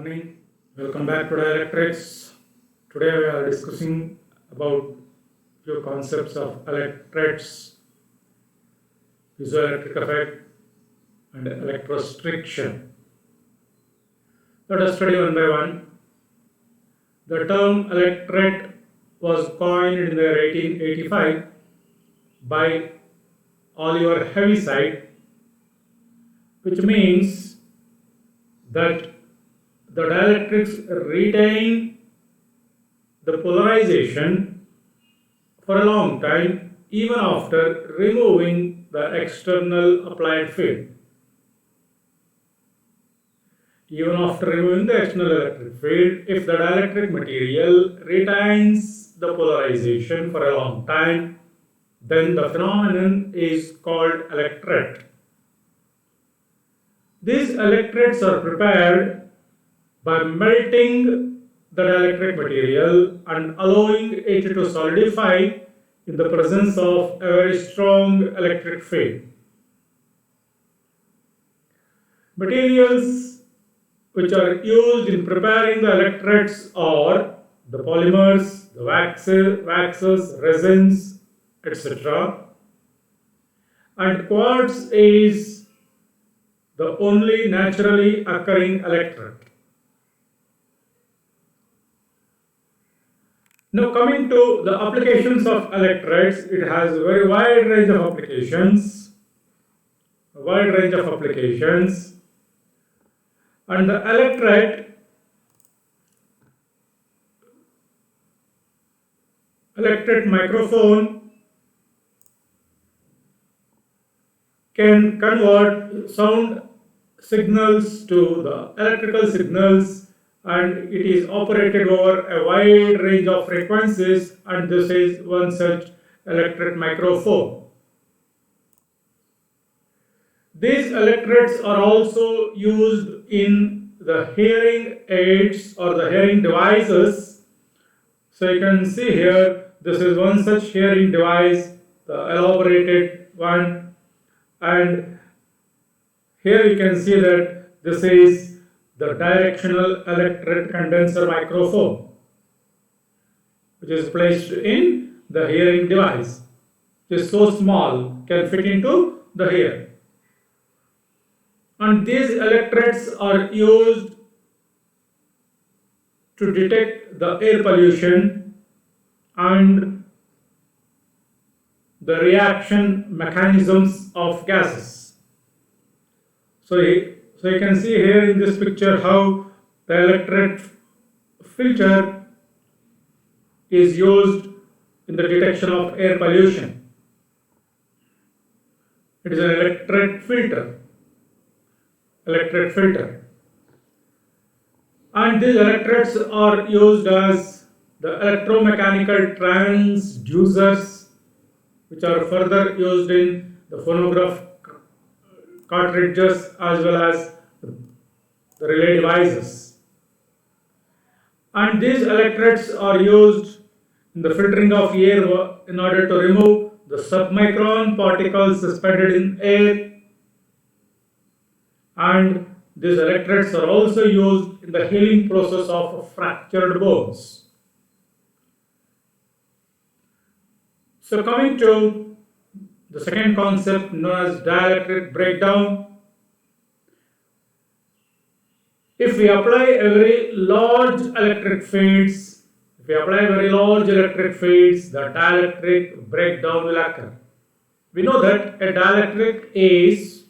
morning. Welcome back to Dielectrics. Today we are discussing about few concepts of electrets, piezoelectric effect, and electrostriction. Let us study one by one. The term electret was coined in the year 1885 by Oliver Heaviside, which means that the dielectrics retain the polarization for a long time even after removing the external applied field. Even after removing the external electric field, if the dielectric material retains the polarization for a long time, then the phenomenon is called electret. These electrets are prepared by melting the dielectric material and allowing it to solidify in the presence of a very strong electric field. Materials which are used in preparing the electrets are the polymers, the waxes, resins, etc. And quartz is the only naturally occurring electret. Now coming to the applications of electrets, it has a very wide range of applications. And the electret microphone can convert sound signals to the electrical signals, and it is operated over a wide range of frequencies, and this is one such electret microphone. These electrets are also used in the hearing aids or the hearing devices. So you can see here, this is one such hearing device, the elaborated one. And here you can see that this is the directional electret condenser microphone, which is placed in the hearing device. It is so small, can fit into the ear. And these electrets are used to detect the air pollution and the reaction mechanisms of gases. So you can see here in this picture how the electret filter is used in the detection of air pollution. It is an electret filter. And these electrets are used as the electromechanical transducers, which are further used in the phonograph cartridges as well as the relay devices. And these electrets are used in the filtering of air in order to remove the submicron particles suspended in air. And these electrets are also used in the healing process of fractured bones. So coming to the second concept known as dielectric breakdown. If we apply very large electric fields, the dielectric breakdown will occur. We know that a dielectric is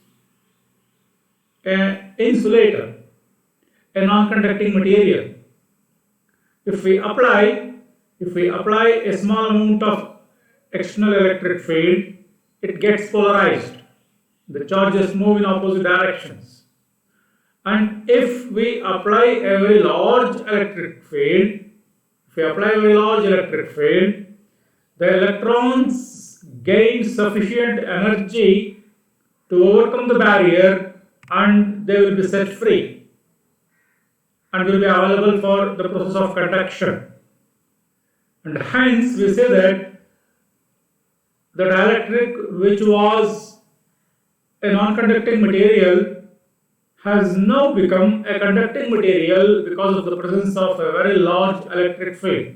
an insulator, a non-conducting material. If we apply a small amount of external electric field, it gets polarized. The charges move in opposite directions. And if we apply a very large electric field, the electrons gain sufficient energy to overcome the barrier, and they will be set free and will be available for the process of conduction. And hence we say that the dielectric, which was a non-conducting material, has now become a conducting material because of the presence of a very large electric field.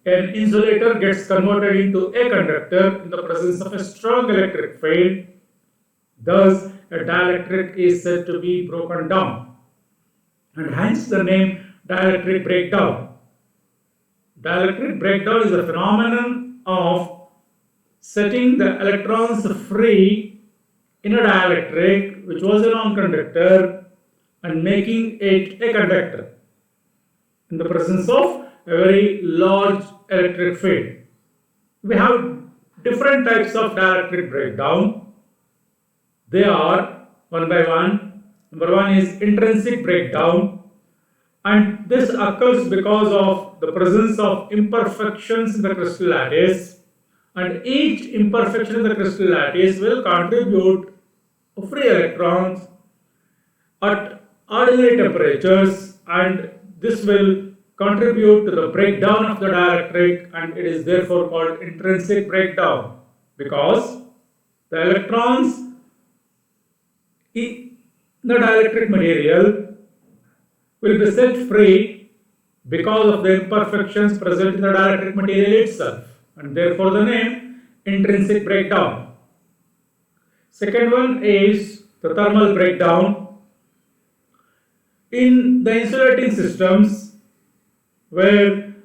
An insulator gets converted into a conductor in the presence of a strong electric field. Thus, a dielectric is said to be broken down, and hence the name dielectric breakdown. Dielectric breakdown is a phenomenon of setting the electrons free in a dielectric which was a non-conductor and making it a conductor in the presence of a very large electric field. We have different types of dielectric breakdown. They are one by one. Number one is intrinsic breakdown, and this occurs because of the presence of imperfections in the crystal lattice, and each imperfection in the crystal lattice will contribute free electrons at ordinary temperatures, and this will contribute to the breakdown of the dielectric, and it is therefore called intrinsic breakdown, because the electrons in the dielectric material will be set free because of the imperfections present in the dielectric material itself, and therefore the name intrinsic breakdown. Second one is the thermal breakdown. In the insulating systems where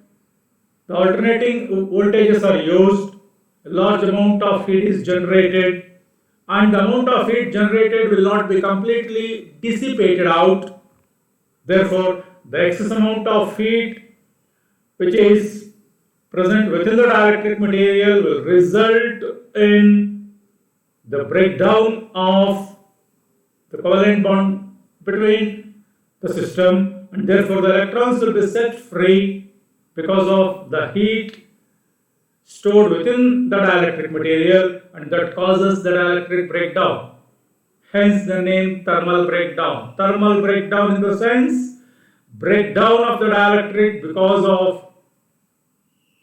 the alternating voltages are used, a large amount of heat is generated, and the amount of heat generated will not be completely dissipated out. Therefore, the excess amount of heat which is present within the dielectric material will result in the breakdown of the covalent bond between the system, and therefore the electrons will be set free because of the heat stored within the dielectric material, and that causes the dielectric breakdown. Hence the name thermal breakdown. Thermal breakdown in the sense breakdown of the dielectric because of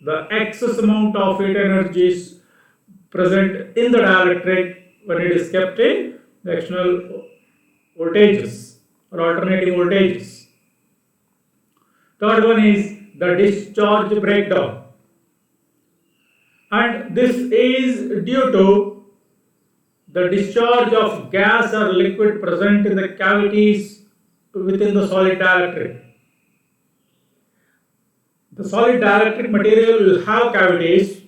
the excess amount of heat energies present in the dielectric when it is kept in the external voltages or alternating voltages. Third one is the discharge breakdown, and this is due to the discharge of gas or liquid present in the cavities within the solid dielectric. The solid dielectric material will have cavities,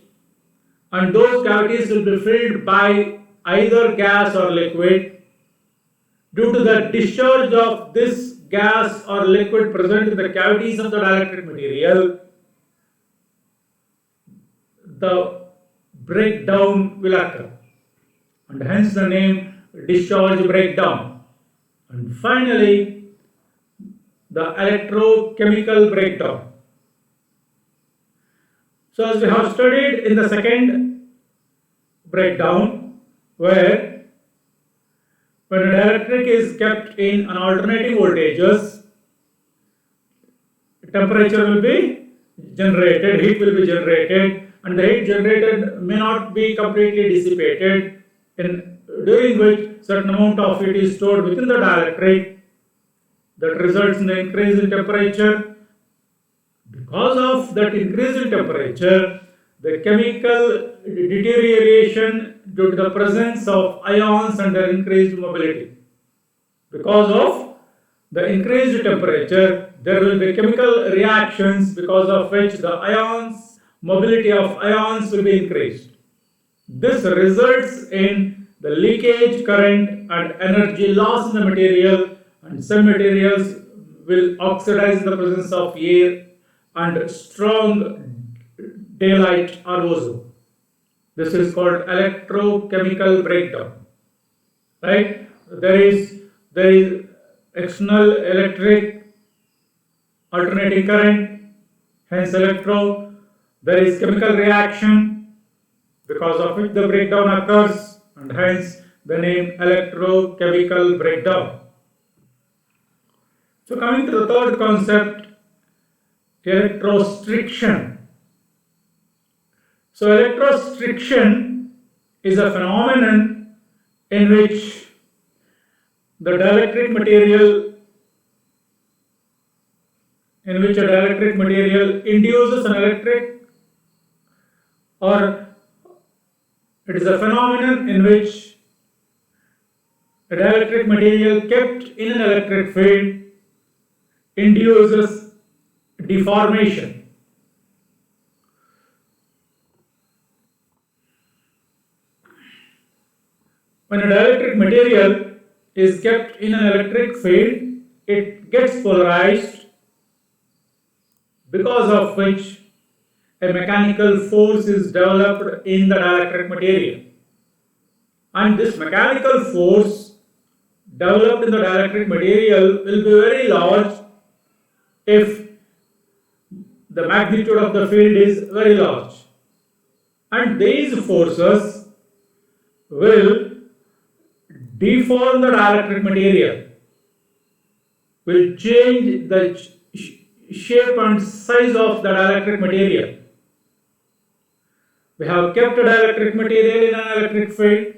and those cavities will be filled by either gas or liquid. Due to the discharge of this gas or liquid present in the cavities of the dielectric material, the breakdown will occur, and hence the name discharge breakdown. And finally, the electrochemical breakdown. So as we have studied in the second breakdown, where when a dielectric is kept in an alternating voltages, temperature will be generated, heat will be generated, and the heat generated may not be completely dissipated, during which certain amount of heat is stored within the dielectric that results in the increase in temperature. Because of that increase in temperature, the chemical deterioration due to the presence of ions and their increased mobility. Because of the increased temperature, there will be chemical reactions because of which the mobility of ions will be increased. This results in the leakage current and energy loss in the material, and some materials will oxidize in the presence of air and strong daylight or ozone. This is called electrochemical breakdown. Right? There is external electric alternating current, hence electro. There is chemical reaction because of which the breakdown occurs, and hence the name electrochemical breakdown. So coming to the third concept, electrostriction. So electrostriction is a phenomenon in which the dielectric material induces an electric, or it is a phenomenon in which a dielectric material kept in an electric field induces deformation. When a dielectric material is kept in an electric field, it gets polarized, because of which a mechanical force is developed in the dielectric material. And this mechanical force developed in the dielectric material will be very large if the magnitude of the field is very large. And these forces will deform the dielectric material, will change the shape and size of the dielectric material. We have kept a dielectric material in an electric field,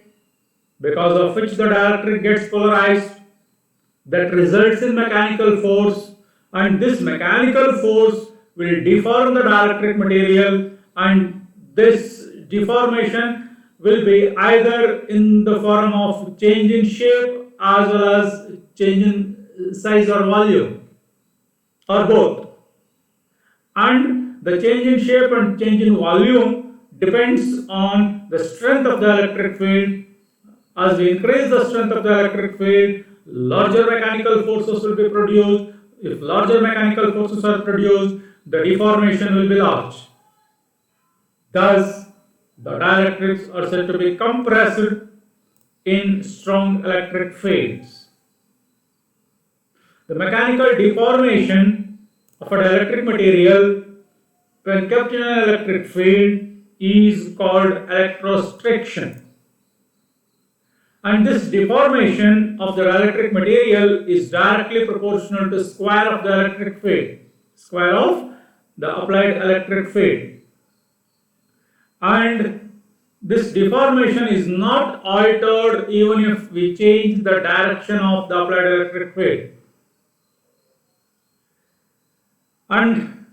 because of which the dielectric gets polarized. That results in mechanical force, and this mechanical force will deform the dielectric material, and this deformation will be either in the form of change in shape as well as change in size or volume, or both. And the change in shape and change in volume depends on the strength of the electric field. As we increase the strength of the electric field, larger mechanical forces will be produced. If larger mechanical forces are produced, the deformation will be large. Thus, the dielectrics are said to be compressed in strong electric fields. The mechanical deformation of a dielectric material when kept in an electric field is called electrostriction. And this deformation of the dielectric material is directly proportional to square of the electric field, square of the applied electric field. And this deformation is not altered even if we change the direction of the applied electric field. And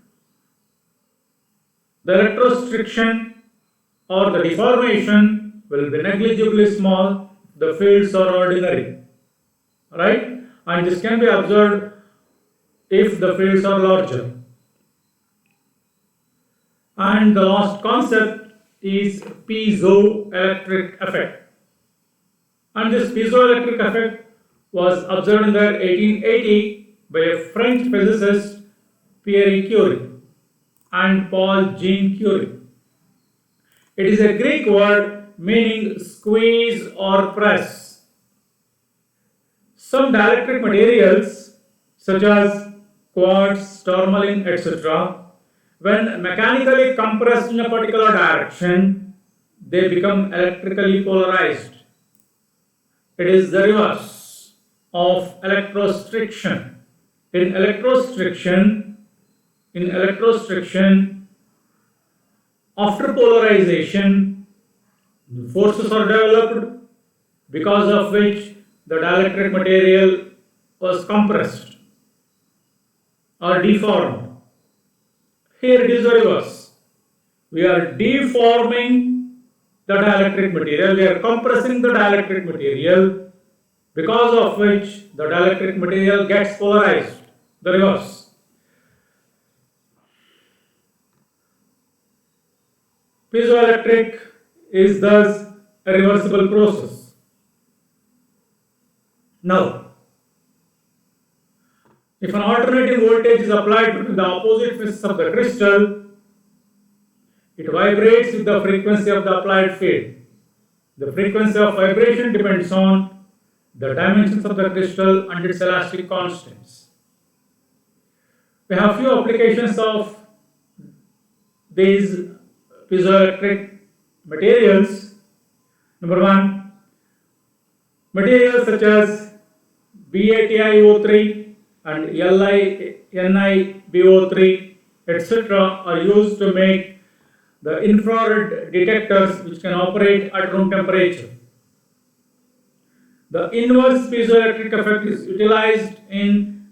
the electrostriction or the deformation will be negligibly small. The fields are ordinary, right? And this can be observed if the fields are larger. And the last concept is piezoelectric effect. And this piezoelectric effect was observed in the 1880 by a French physicist, Pierre Curie, and Paul-Jean Curie. It is a Greek word meaning squeeze or press. Some dielectric materials such as quartz, tourmaline, etc., when mechanically compressed in a particular direction, they become electrically polarized. It is the reverse of electrostriction. In electrostriction, after polarization, forces are developed because of which the dielectric material was compressed or deformed. Here it is the reverse. We are deforming the dielectric material, we are compressing the dielectric material, because of which the dielectric material gets polarized. The reverse. Piezoelectric is thus a reversible process. Now, if an alternating voltage is applied between the opposite faces of the crystal, it vibrates with the frequency of the applied field. The frequency of vibration depends on the dimensions of the crystal and its elastic constants. We have few applications of these piezoelectric materials. Number one, materials such as BaTiO3 and NiBO3, etc., are used to make the infrared detectors which can operate at room temperature. The inverse piezoelectric effect is utilized in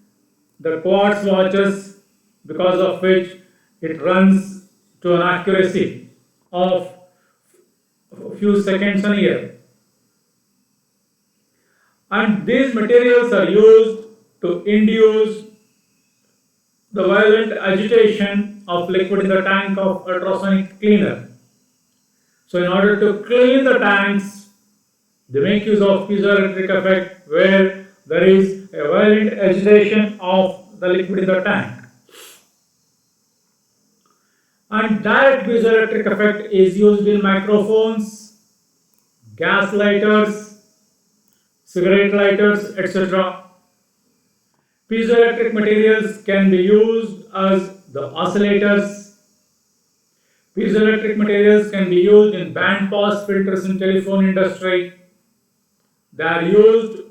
the quartz watches, because of which it runs to an accuracy of a few seconds a year. And these materials are used to induce the violent agitation of liquid in the tank of ultrasonic cleaner. So in order to clean the tanks, they make use of piezoelectric effect where there is a violent agitation of the liquid in the tank. And direct piezoelectric effect is used in microphones, gas lighters, cigarette lighters, etc. Piezoelectric materials can be used as the oscillators. Piezoelectric materials can be used in band pass filters in telephone industry. They are used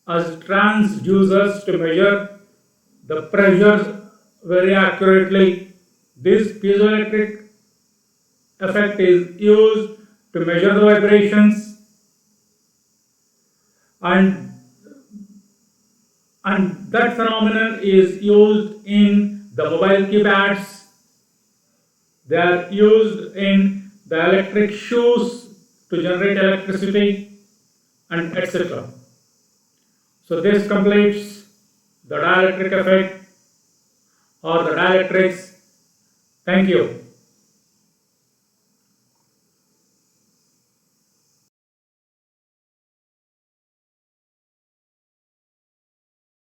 as transducers to measure the pressures very accurately. This piezoelectric effect is used to measure the vibrations, and that phenomenon is used in the mobile keypads. They are used in the electric shoes to generate electricity, and etc. So this completes the dielectric effect or the dielectrics. Thank you.